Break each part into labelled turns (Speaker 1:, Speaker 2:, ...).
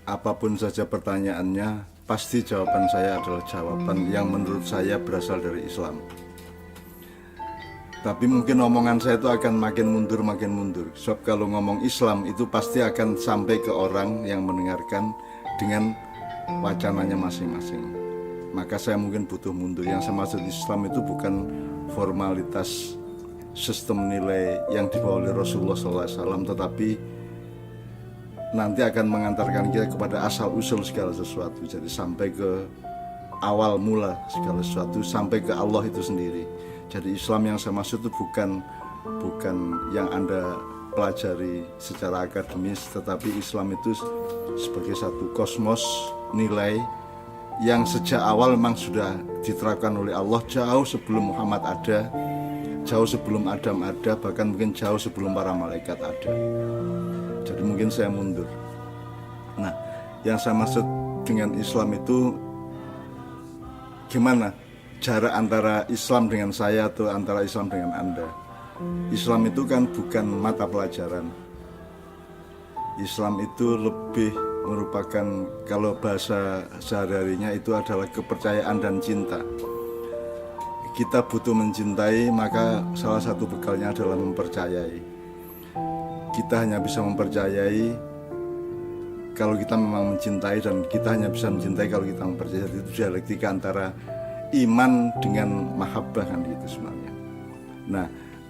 Speaker 1: apapun saja pertanyaannya, pasti jawaban saya adalah jawaban yang menurut saya berasal dari Islam. Tapi mungkin omongan saya itu akan makin mundur. Sebab kalau ngomong Islam itu pasti akan sampai ke orang yang mendengarkan dengan wacananya masing-masing. Maka saya mungkin butuh mundur. Yang saya maksud Islam itu bukan formalitas sistem nilai yang dibawa oleh Rasulullah SAW, tetapi nanti akan mengantarkan kita kepada asal-usul segala sesuatu. Jadi sampai ke awal mula segala sesuatu, sampai ke Allah itu sendiri. Jadi Islam yang saya maksud itu bukan yang Anda pelajari secara akademis, tetapi Islam itu sebagai satu kosmos nilai yang sejak awal memang sudah diterapkan oleh Allah jauh sebelum Muhammad ada, jauh sebelum Adam ada, bahkan mungkin jauh sebelum para malaikat ada. Jadi mungkin saya mundur. Nah, yang saya maksud dengan Islam itu gimana jarak antara Islam dengan saya atau antara Islam dengan Anda. Islam itu kan bukan mata pelajaran. Islam itu lebih merupakan, kalau bahasa sehari-harinya itu adalah kepercayaan dan cinta. Kita butuh mencintai, maka salah satu bekalnya adalah mempercayai. Kita hanya bisa mempercayai kalau kita memang mencintai, dan kita hanya bisa mencintai kalau kita mempercayai. Itu dialektika antara iman dengan mahabbah kan gitu sebenarnya. Nah,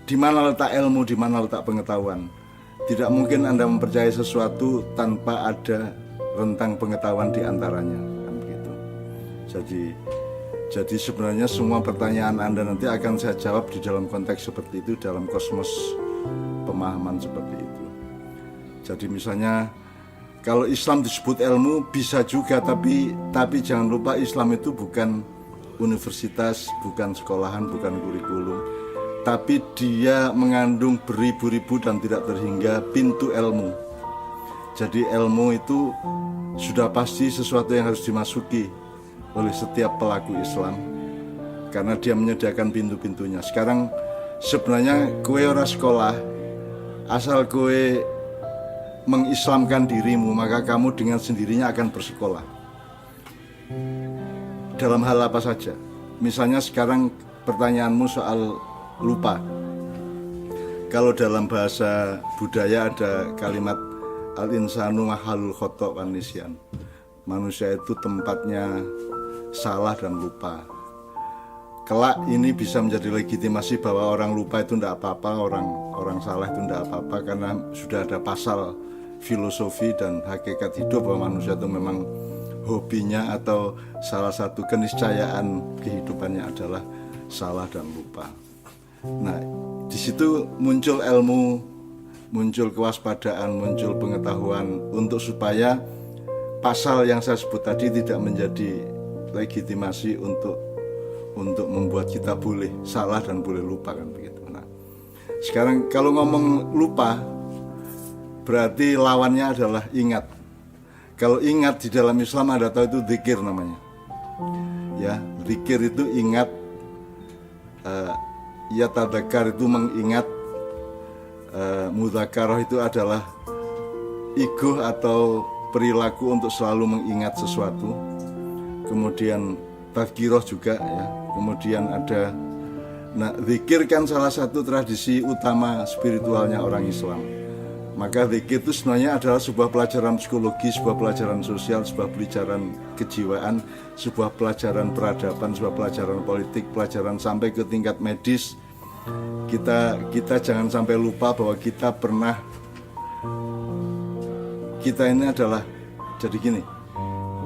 Speaker 1: di mana letak ilmu, di mana letak pengetahuan? Tidak mungkin Anda mempercayai sesuatu tanpa ada rentang pengetahuan di antaranya kan begitu. Jadi sebenarnya semua pertanyaan Anda nanti akan saya jawab di dalam konteks seperti itu, dalam kosmos pemahaman seperti itu. Jadi misalnya kalau Islam disebut ilmu bisa juga, tapi jangan lupa Islam itu bukan universitas, bukan sekolahan, bukan kurikulum, tapi dia mengandung beribu-ribu dan tidak terhingga pintu ilmu. Jadi ilmu itu sudah pasti sesuatu yang harus dimasuki oleh setiap pelaku Islam, karena dia menyediakan pintu-pintunya. Sekarang sebenarnya kowe ora sekolah, asal kowe mengislamkan dirimu, maka kamu dengan sendirinya akan bersekolah. Dalam hal apa saja. Misalnya sekarang pertanyaanmu soal lupa. Kalau dalam bahasa budaya ada kalimat al-insanu mahalul khoto' wan nisyan. Manusia itu tempatnya salah dan lupa. Kelak ini bisa menjadi legitimasi bahwa orang lupa itu tidak apa-apa, orang salah itu tidak apa-apa, karena sudah ada pasal filosofi dan hakikat hidup bahwa manusia itu memang hobinya atau salah satu keniscayaan kehidupannya adalah salah dan lupa. Nah, di situ muncul ilmu, muncul kewaspadaan, muncul pengetahuan untuk supaya pasal yang saya sebut tadi tidak menjadi legitimasi untuk membuat kita boleh salah dan boleh lupa kan begitu. Nah, sekarang kalau ngomong lupa berarti lawannya adalah ingat. Kalau ingat di dalam Islam Anda tahu itu zikir namanya. Ya, zikir itu ingat, ya tadakar itu mengingat, mudzakarah itu adalah ego atau perilaku untuk selalu mengingat sesuatu. Kemudian tadkiroh juga ya. Kemudian ada, nah zikir kan salah satu tradisi utama spiritualnya orang Islam. Maka zikir itu sebenarnya adalah sebuah pelajaran psikologi, sebuah pelajaran sosial, sebuah pelajaran kejiwaan, sebuah pelajaran peradaban, sebuah pelajaran politik, pelajaran sampai ke tingkat medis. Kita jangan sampai lupa bahwa kita ini adalah, jadi gini,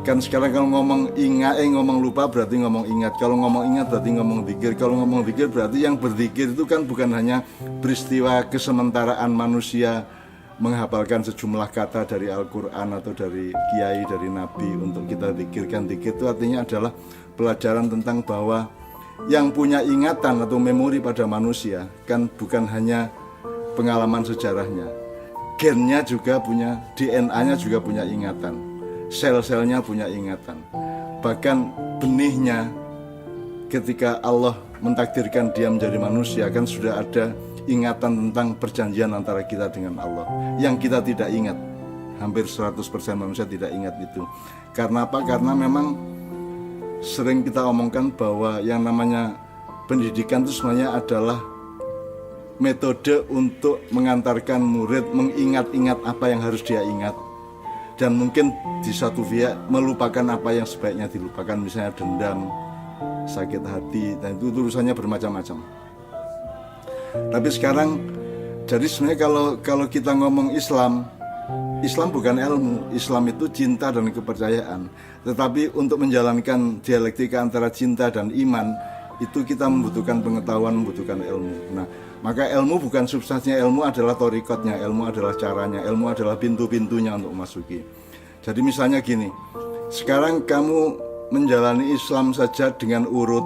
Speaker 1: kan sekarang kalau ngomong ngomong lupa berarti ngomong ingat. Kalau ngomong ingat berarti ngomong zikir. Kalau ngomong zikir berarti yang berzikir itu kan bukan hanya peristiwa kesementaraan manusia menghafalkan sejumlah kata dari Al-Quran atau dari kiai, dari Nabi untuk kita zikirkan. Zikir itu artinya adalah pelajaran tentang bahwa yang punya ingatan atau memori pada manusia kan bukan hanya pengalaman sejarahnya, gennya juga punya, DNA-nya juga punya ingatan, sel-selnya punya ingatan, bahkan benihnya ketika Allah mentakdirkan dia menjadi manusia kan sudah ada ingatan tentang perjanjian antara kita dengan Allah yang kita tidak ingat. hampir 100% manusia tidak ingat itu. Karena apa? Karena memang sering kita omongkan bahwa yang namanya pendidikan itu sebenarnya adalah metode untuk mengantarkan murid mengingat-ingat apa yang harus dia ingat, dan mungkin di satu pihak melupakan apa yang sebaiknya dilupakan, misalnya dendam, sakit hati, dan itu urusannya bermacam-macam. Tapi sekarang, jadi sebenarnya kalau kita ngomong Islam bukan ilmu. Islam itu cinta dan kepercayaan. Tetapi untuk menjalankan dialektika antara cinta dan iman, itu kita membutuhkan pengetahuan, membutuhkan ilmu. Nah, maka ilmu bukan substansinya, ilmu adalah torikotnya, ilmu adalah caranya, ilmu adalah pintu-pintunya untuk memasuki. Jadi misalnya gini, sekarang kamu menjalani Islam saja dengan urut,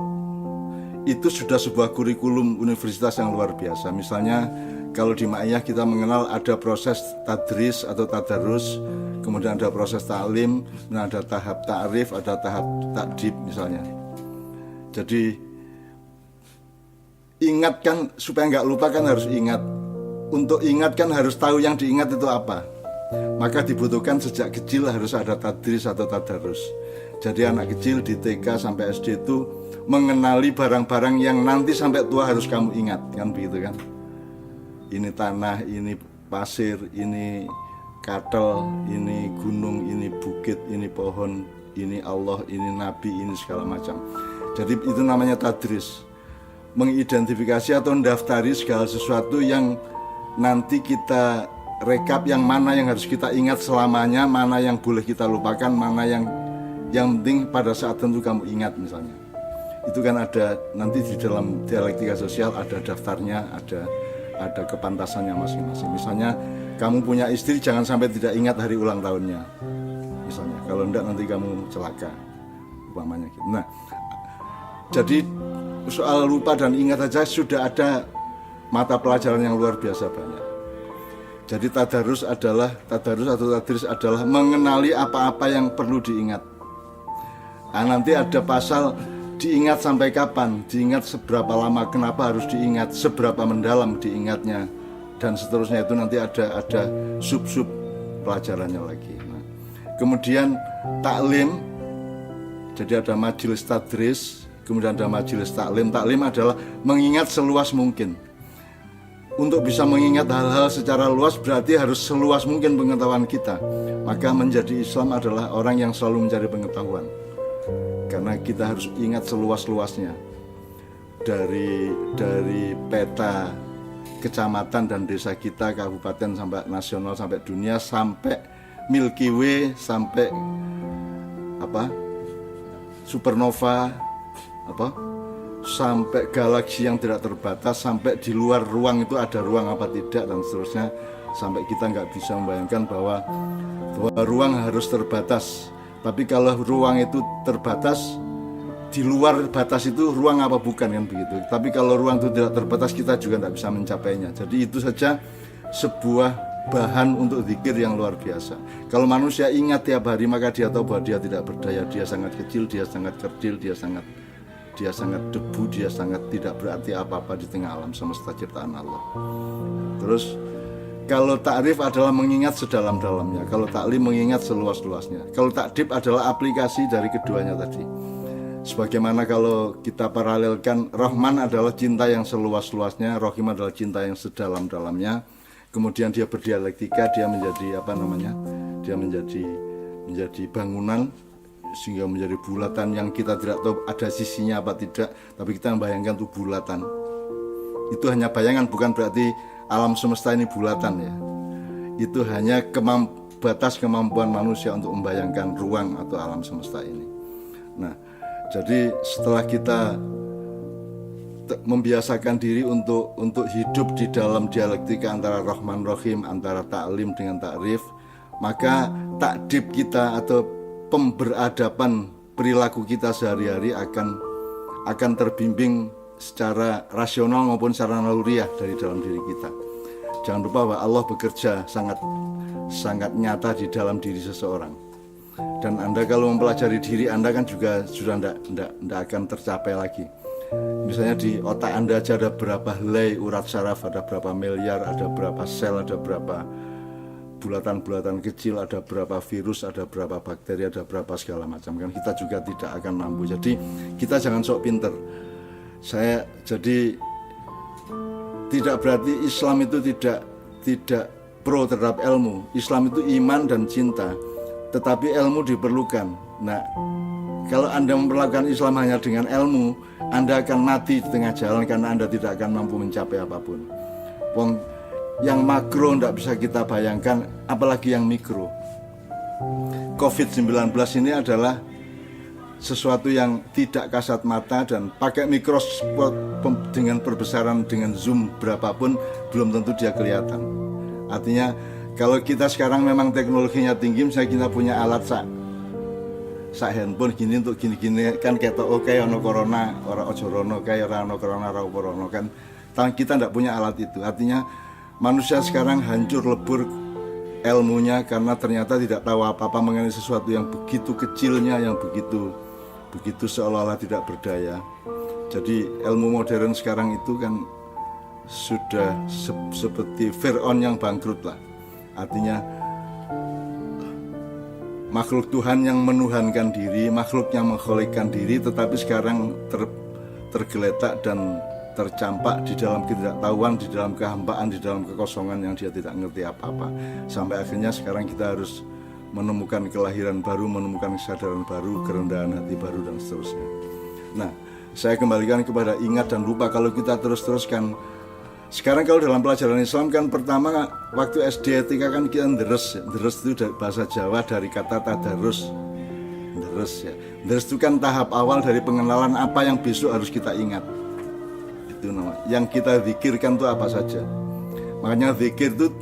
Speaker 1: itu sudah sebuah kurikulum universitas yang luar biasa. Misalnya kalau di Ma'iyah kita mengenal ada proses tadris atau tadarus, kemudian ada proses ta'lim, ada tahap ta'rif, ada tahap takdib misalnya. Jadi ingatkan supaya nggak lupa kan harus ingat. Untuk ingat kan harus tahu yang diingat itu apa. Maka dibutuhkan sejak kecil harus ada tadris atau tadarus. Jadi anak kecil di TK sampai SD itu mengenali barang-barang yang nanti sampai tua harus kamu ingat, kan begitu kan? Ini tanah, ini pasir, ini katel, ini gunung, ini bukit, ini pohon, ini Allah, ini Nabi, ini segala macam. Jadi itu namanya tadris. Mengidentifikasi atau mendaftari segala sesuatu yang nanti kita rekap, yang mana yang harus kita ingat selamanya, mana yang boleh kita lupakan, mana yang penting pada saat tentu kamu ingat misalnya. Itu kan ada nanti di dalam dialektika sosial ada daftarnya, ada kepantasannya masing-masing. Misalnya kamu punya istri, jangan sampai tidak ingat hari ulang tahunnya misalnya, kalau enggak nanti kamu celaka umpamanya gitu. Nah, jadi soal lupa dan ingat saja sudah ada mata pelajaran yang luar biasa banyak. Jadi tadarus atau tadris adalah mengenali apa-apa yang perlu diingat. Nah, nanti ada pasal diingat sampai kapan, diingat seberapa lama, kenapa harus diingat, seberapa mendalam diingatnya, dan seterusnya. Itu nanti ada sub-sub pelajarannya lagi. Nah, kemudian taklim, jadi ada majelis tadris, kemudian ada majelis taklim. Taklim adalah mengingat seluas mungkin. Untuk bisa mengingat hal-hal secara luas berarti harus seluas mungkin pengetahuan kita. Maka menjadi Islam adalah orang yang selalu mencari pengetahuan. Karena kita harus ingat seluas-luasnya. Dari peta kecamatan dan desa kita, kabupaten sampai nasional, sampai dunia, sampai Milky Way, sampai supernova, sampai galaksi yang tidak terbatas, sampai di luar ruang itu ada ruang apa tidak, dan seterusnya, sampai kita nggak bisa membayangkan bahwa ruang harus terbatas. Tapi kalau ruang itu terbatas, di luar batas itu ruang apa bukan, kan begitu. Tapi kalau ruang itu tidak terbatas, kita juga tidak bisa mencapainya. Jadi itu saja sebuah bahan untuk zikir yang luar biasa. Kalau manusia ingat tiap hari, maka dia tahu bahwa dia tidak berdaya, dia sangat kecil, dia sangat kerdil, dia sangat debu, dia sangat tidak berarti apa-apa di tengah alam semesta ciptaan Allah. Terus kalau ta'rif adalah mengingat sedalam-dalamnya, kalau taklim mengingat seluas-luasnya, kalau takdib adalah aplikasi dari keduanya tadi. Sebagaimana kalau kita paralelkan, Rahman adalah cinta yang seluas-luasnya, Rahim adalah cinta yang sedalam-dalamnya. Kemudian dia berdialektika, dia menjadi dia menjadi bangunan, sehingga menjadi bulatan yang kita tidak tahu ada sisinya apa tidak, tapi kita membayangkan itu bulatan. Itu hanya bayangan, bukan berarti alam semesta ini bulatan ya. Itu hanya batas kemampuan manusia untuk membayangkan ruang atau alam semesta ini. Nah, jadi setelah kita membiasakan diri untuk hidup di dalam dialektika antara Rahman Rahim, antara taklim dengan takrif, maka takdib kita atau pemberadaban perilaku kita sehari-hari akan terbimbing secara rasional maupun secara naluriah dari dalam diri kita. Jangan lupa bahwa Allah bekerja sangat nyata di dalam diri seseorang. Dan Anda kalau mempelajari diri Anda kan juga sudah tidak akan tercapai lagi. Misalnya di otak Anda aja ada berapa helai urat saraf, ada berapa miliar, ada berapa sel, ada berapa bulatan-bulatan kecil, ada berapa virus, ada berapa bakteri, ada berapa segala macam kan, kita juga tidak akan mampu. Jadi kita jangan sok pinter. Jadi tidak berarti Islam itu tidak pro terhadap ilmu. Islam itu iman dan cinta, tetapi ilmu diperlukan. Nah, kalau Anda memperlakukan Islam hanya dengan ilmu, Anda akan mati di tengah jalan karena Anda tidak akan mampu mencapai apapun. Yang makro tidak bisa kita bayangkan, apalagi yang mikro. COVID-19 ini adalah sesuatu yang tidak kasat mata, dan pakai mikroskop dengan perbesaran dengan zoom berapapun belum tentu dia kelihatan. Artinya kalau kita sekarang memang teknologinya tinggi, misalnya kita punya alat sak handphone gini untuk gini-gini kan, ketok oke ono corona ora ojo rono kae, ora ono corona ora corona kan, kita tidak punya alat itu. Artinya manusia sekarang hancur lebur ilmunya karena ternyata tidak tahu apa-apa mengenai sesuatu yang begitu kecilnya, yang begitu seolah-olah tidak berdaya. Jadi ilmu modern sekarang itu kan sudah seperti Fir'aun yang bangkrut lah. Artinya makhluk Tuhan yang menuhankan diri, makhluk yang mengkholekkan diri, tetapi sekarang tergeletak dan tercampak di dalam ketidaktahuan, di dalam kehampaan, di dalam kekosongan yang dia tidak ngerti apa-apa. Sampai akhirnya sekarang kita harus menemukan kelahiran baru, menemukan kesadaran baru, kerendahan hati baru, dan seterusnya. Nah, saya kembalikan kepada ingat dan lupa. Kalau kita terus-teruskan, sekarang kalau dalam pelajaran Islam kan, pertama waktu SD etika kan kita deres itu dari bahasa Jawa, dari kata tadarus. Deres itu kan tahap awal dari pengenalan apa yang besok harus kita ingat. Itu nama. Yang kita zikirkan itu apa saja. Makanya zikir itu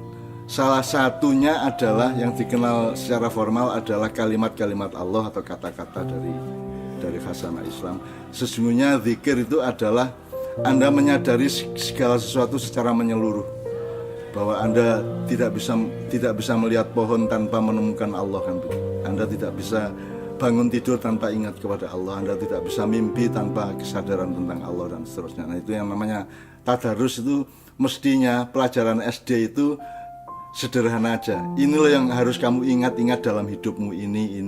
Speaker 1: salah satunya adalah yang dikenal secara formal adalah kalimat-kalimat Allah atau kata-kata dari khasanah Islam. Sesungguhnya zikir itu adalah Anda menyadari segala sesuatu secara menyeluruh, bahwa Anda tidak bisa melihat pohon tanpa menemukan Allah kan. Anda tidak bisa bangun tidur tanpa ingat kepada Allah. Anda tidak bisa mimpi tanpa kesadaran tentang Allah, dan seterusnya. Nah, itu yang namanya tadarus. Itu mestinya pelajaran SD itu sederhana aja. Inilah yang harus kamu ingat-ingat dalam hidupmu, ini.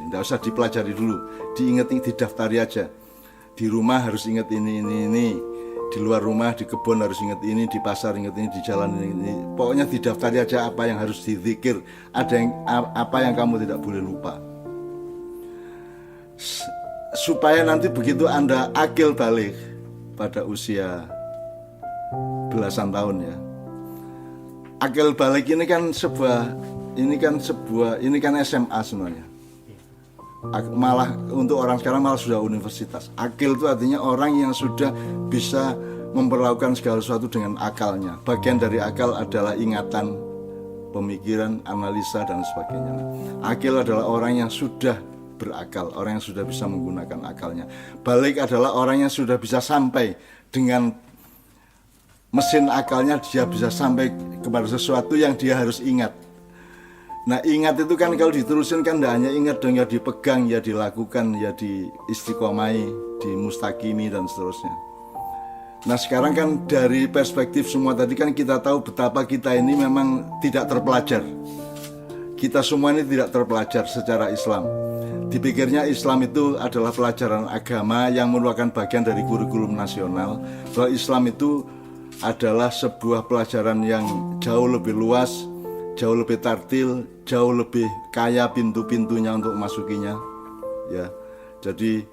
Speaker 1: Nggak usah dipelajari dulu, didaftari aja. Di rumah harus ingat ini. Di luar rumah, di kebun harus ingat ini, di pasar ingat ini, di jalan ini. Pokoknya didaftari aja apa yang harus dizikir, apa yang kamu tidak boleh lupa. Supaya nanti begitu Anda akil balik pada usia belasan tahun ya. Akil balik ini kan SMA sebenarnya. Malah untuk orang sekarang malah sudah universitas. Akil itu artinya orang yang sudah bisa memperlakukan segala sesuatu dengan akalnya. Bagian dari akal adalah ingatan, pemikiran, analisa, dan sebagainya. Akil adalah orang yang sudah berakal, orang yang sudah bisa menggunakan akalnya. Balik adalah orang yang sudah bisa sampai dengan mesin akalnya, dia bisa sampai kepada sesuatu yang dia harus ingat. Nah, ingat itu kan kalau diterusin kan tidak hanya ingat dong, ya dipegang, ya dilakukan, ya diistiqomai, dimustaqimi, dan seterusnya. Nah, sekarang kan dari perspektif semua tadi kan kita tahu betapa kita ini memang tidak terpelajar. Kita semua ini tidak terpelajar secara Islam. Dipikirnya Islam itu adalah pelajaran agama yang merupakan bagian dari kurikulum nasional, bahwa Islam itu adalah sebuah pelajaran yang jauh lebih luas, jauh lebih tartil, jauh lebih kaya pintu-pintunya untuk memasukinya. Ya, jadi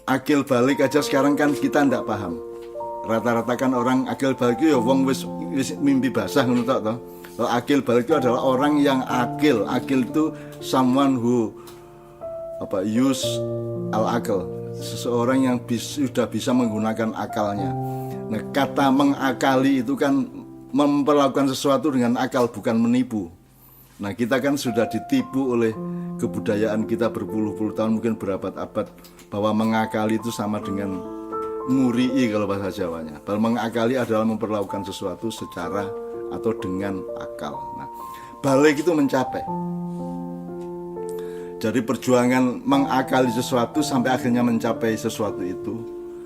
Speaker 1: akil balik aja sekarang kan kita tidak paham. Rata-rata kan orang akil balik itu ya wong wis mimpi basah ngono tok toh. Akil balik itu adalah orang yang akil. Akil itu someone who use al-akal, seseorang yang sudah bisa menggunakan akalnya. Nah, kata mengakali itu kan memperlakukan sesuatu dengan akal, bukan menipu. Nah, kita kan sudah ditipu oleh kebudayaan kita berpuluh-puluh tahun, mungkin berabad-abad, bahwa mengakali itu sama dengan nguri'i kalau bahasa Jawanya. Bahwa mengakali adalah memperlakukan sesuatu secara atau dengan akal. Nah, balik itu mencapai. Jadi perjuangan mengakali sesuatu sampai akhirnya mencapai sesuatu itu.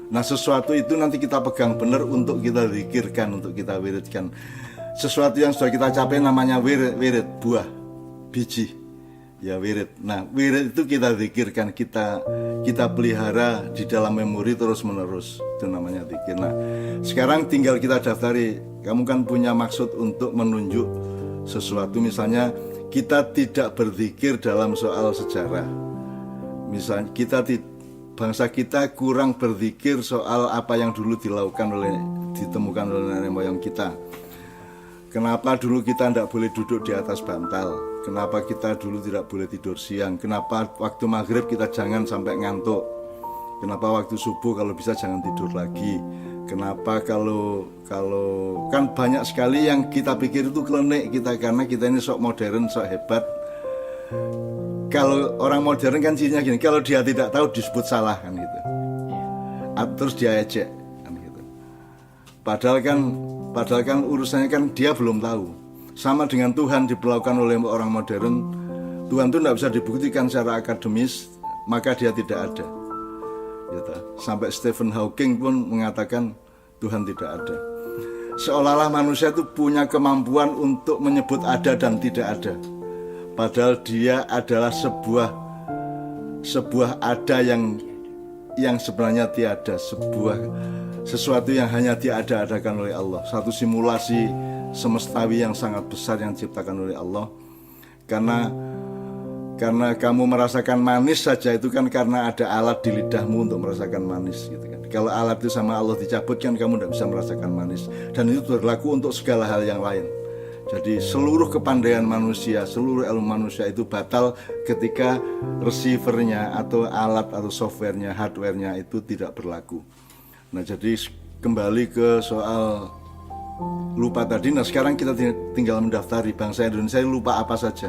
Speaker 1: Nah, sesuatu itu nanti kita pegang benar untuk kita zikirkan, untuk kita wiridkan. sesuatu yang sudah kita capai namanya wirid, buah, biji, ya wirid. Nah, wirid itu kita zikirkan, kita pelihara di dalam memori terus menerus, itu namanya zikir. Nah, sekarang tinggal kita daftari. Kamu kan punya maksud untuk menunjuk sesuatu, misalnya kita tidak berzikir dalam soal sejarah. Misalnya bangsa kita kurang berzikir soal apa yang dulu ditemukan oleh nenek moyang kita. Kenapa dulu kita tidak boleh duduk di atas bantal? Kenapa kita dulu tidak boleh tidur siang? Kenapa waktu maghrib kita jangan sampai ngantuk? Kenapa waktu subuh kalau bisa jangan tidur lagi? Kenapa kalau kan banyak sekali yang kita pikir itu klenik kita, karena kita ini sok modern, sok hebat. Kalau orang modern kan cirinya gini, kalau dia tidak tahu disebut salah kan gitu. Terus dia ejek kan gitu. Padahal kan urusannya kan dia belum tahu. Sama dengan Tuhan diperlakukan oleh orang modern. Tuhan itu tidak bisa dibuktikan secara akademis, maka dia tidak ada gitu. Sampai Stephen Hawking pun mengatakan Tuhan tidak ada. Seolah-olah manusia itu punya kemampuan untuk menyebut ada dan tidak ada, padahal dia adalah sebuah ada yang sebenarnya tiada, sesuatu yang hanya diada-adakan oleh Allah, satu simulasi semestawi yang sangat besar yang diciptakan oleh Allah. Karena kamu merasakan manis saja itu kan karena ada alat di lidahmu untuk merasakan manis gitu kan. Kalau alat itu sama Allah dicabut kan kamu tidak bisa merasakan manis. Dan itu berlaku untuk segala hal yang lain. Jadi seluruh kepandaian manusia, seluruh ilmu manusia itu batal ketika receivernya atau alat atau softwarenya, hardwarenya itu tidak berlaku. Nah, jadi kembali ke soal lupa tadi. Nah, sekarang kita tinggal mendaftari bangsa Indonesia lupa apa saja.